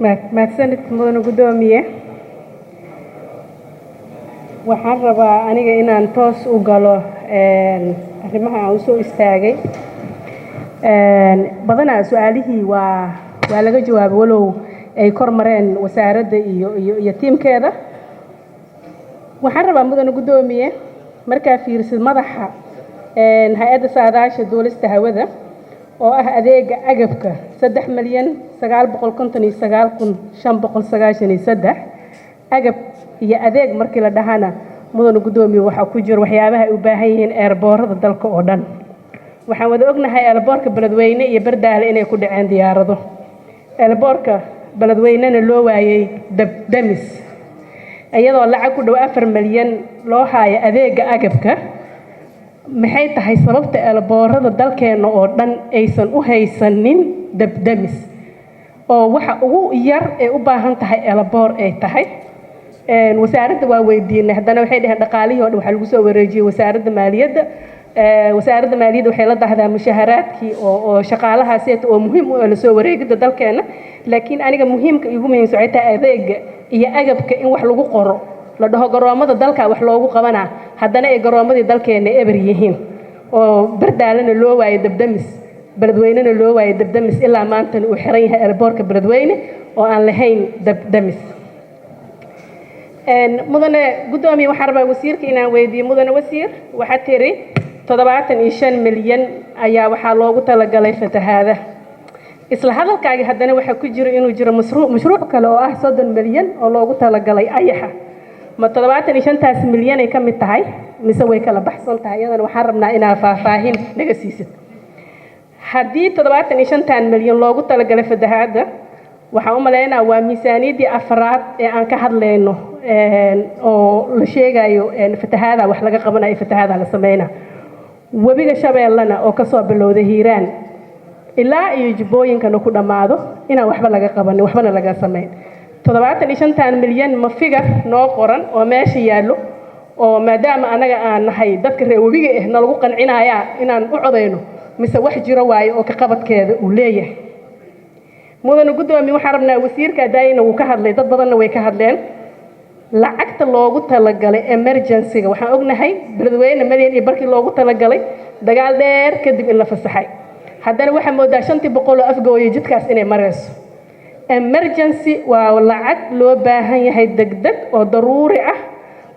mahadsanid mudane gudoomiye. waxaan rabaa aniga inaan toos u galo arrimaha aan usoo istaagay. badanaa su-aalihii waa laga jawaabay walow ay kor mareen wasaaradda iyo tiimkeeda. waxaan rabaa mudane gudoomiye markaa fiirsid madaxa hay-adda saadaasha duulista hawada oo ah adeega agabka 3,959,593 agab iyo adeeg markii la dhahana mudane gudoomiye waxa ku jira waxyaabaha ay u baahan yihiin eerboorada dalka oo dhan. waxaan wada ognahay eerboorka Beledweyne iyo Bardaale inay ku dhaceen diyaarado. eerboorka Beledweynena loo waayay damis iyadoo lacag ku dhow 4 milyan loo haayo adeega agabka. maxay tahay sababta eerboorada dalkeena oo dhan aysan u haysanin damis oo waxa ugu yar ee u baahan tahay eerboor ay tahay? wasaaradda waa weydiinay haddana waxay dhaheen dhaqaalihii oo dhan waxa lagu soo wareejiyay wasaaradda maaliyadda. wasaaradda maaliyadda waxay la dahdaa mushaharaadkii oo shaqaalahaas oo muhiim u ah la soo wareegida dalkeena. laakiin aniga muhiimka igu muhiimsan waxay tahay adeega iyo agabka in wax lagu qoro la dhaho garoomada dalka wax loogu qabanaa haddana ay garoomadii dalkeena eber yihiin oo Bardaalena loo waayay dabdamis Beledweynena loo waayay dabdamis ilaa maanta uu xiran yahay eerboorka Beledweyne oo aan lahayn dabdamis. mudane gudoomiye waxaan rabaa wasiirka inaan weydiiyo. mudane wasiir waxaad tiri 75 milyan ayaa waxaa loogu talagalay fatahaada. isla hadalkaaga haddana waxa ku jira inuu jiro mashruuc kale oo ah 30 milyan oo loogu talagalay ayaxa. ma 75taas milyan ay ka mid tahay mise way kala baxsan tahay? iyadana waxaan rabnaa inaad faahfaahin naga siisid. haddii 75 milyan loogu talagalay fatahaada waxaan u maleynayaa waa miisaaniyadii afraad ee aan ka hadlayno oo la sheegayo fatahaada wax laga qabanayo fatahaada la sameeyna. webiga Shabeellana oo ka soo bilowday Hiiraan ilaa iyo Jubbooyinkana ku dhamaado inaan waxba laga qabanin waxbana laga sameyn. 75 milyan ma figar noo qoran oo meesha yaallo oo maadaama anaga aan nahay dadka reer webiga ah na lagu qancinayaa inaan u codeyno mise wax jiro waayo oo ka qabadkeeda uu leeyahay? mudane gudoomiye waxaan rabnaa wasiirka daayina uu ka hadlay dad badanna way ka hadleen lacagta loogu talagalay emergency-ga. waxaan ognahay Beledweyne milyan iyo barkii loogu talagalay dagaal dheer kadib in la fasaxay. haddana waxaa moodaa 500 afgooyo jidkaas inay marayso. emergency waa lacag loo baahan yahay degdeg oo daruuri ah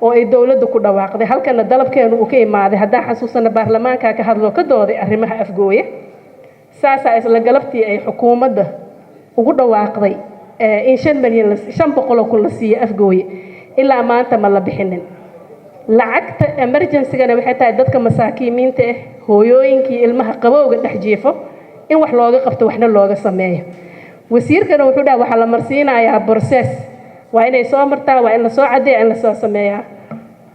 oo ay dawladda ku dhawaaqday. halkana dalabkeenu uu ka imaaday haddaan xasuusana baarlamaanka ka hadlo ka dooday arrimaha afgooye. saasaa isla galabtii ay xukuumadda ugu dhawaaqday in 5 milyan 500 kun la siiyo afgooye ilaa maanta ma la bixinin. lacagta emergency-gana waxay tahay dadka masaakiimiinta ah hooyooyinkii ilmaha qabowga dhex jiifo in wax looga qabto waxna looga sameeyo. wasiirkana wuxuu dhahay waxa la marsiinayaa process waa inay soo martaa waa in la soo cadeeyo in la soo sameeyaa.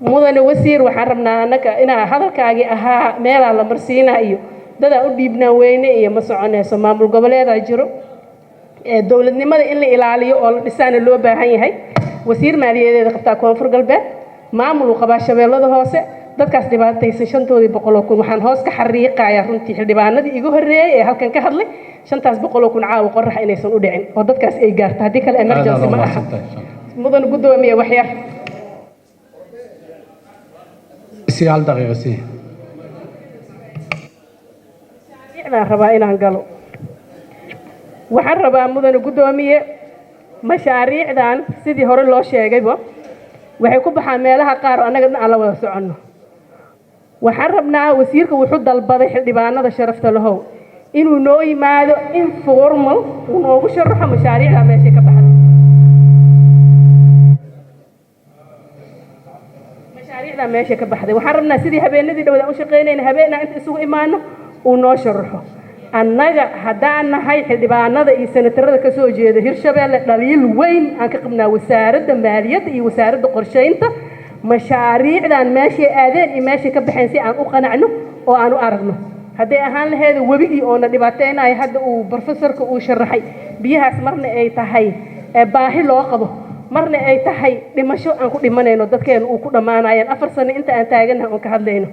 mudane wasiir waxaan rabnaa anaka inaa hadalkaagi ahaa meelaa la marsiinayo dadaa u dhiibnaan weyne iyo ma soconayso. maamul goboleedaa jiro dowladnimada in la ilaaliyo oo la dhisaana loo baahan yahay. wasiir maaliyadeed qabtaa koonfur galbeed maamul uu qabaa Shabeellada hoose dadkaas dhibaataysan 500 kun. waxaan hoos ka xariiqayaa runtii xildhibaanadii igu horeeyay ee halkan ka hadlay 500 kun caawa qorax inaysan u dhicin oo dadkaas ay gaarto haddii kale emergency ma aha. mudane gudoomiye wax yar si hal daqiiqo si waxaan rabaa inaan galo. waxaan rabaa mudane gudoomiye mashaariicdan sidii hore loo sheegayba waxay ku baxaan meelaha qaar oo anaga aan la wada soconno. waxaan rabnaa wasiirka wuxuu dalbaday xildhibaanada sharafta lahow inuu noo yimaado informal uu noogu sharaxo mashaariicda meesha ka baxday. waxaan rabnaa sidii habeenadii dhawada u shaqeynayna habeenna inta isugu imaano uu noo sharaxo. annaga haddaan nahay xildhibaanada iyo senatarada ka soo jeeda Hirshabeelle dhaliil weyn aan ka qabnaa wasaaradda maaliyadda iyo wasaaradda qorsheynta mashaariicdan meesha aadeen iyo meesha ka baxeen si aan u qanacno oo aan u aragno. hadday ahaan lahayd webigii oo na dhibaateynay hadda uu professorka uu sharaxay biyahaas marna ay tahay baahi loo qabo marna ay tahay dhimasho aan ku dhimanayno dadkeena uu ku dhamaanayaan 4 sano inta aan taaganahay oo ka hadlayno.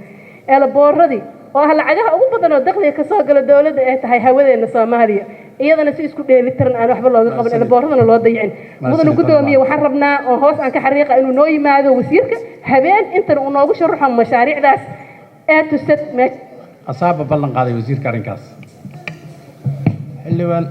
eelbooradii oo lacagaha ugu badan oo dakhliga ka soo gala dawladda ay tahay hawadeena Soomaaliya iyadana si isku dheelitiran aan waxba looga qaban elbooradana loo dayicin mudana gudoomiye waxaan rabnaa oo hoos aan ka xariiqa inuu noo yimaado wasiirka habeen intan uu noogu sharaxo mashaariicdaas A to Z أصاب بلن قاضي وزير كارنكاس حلوان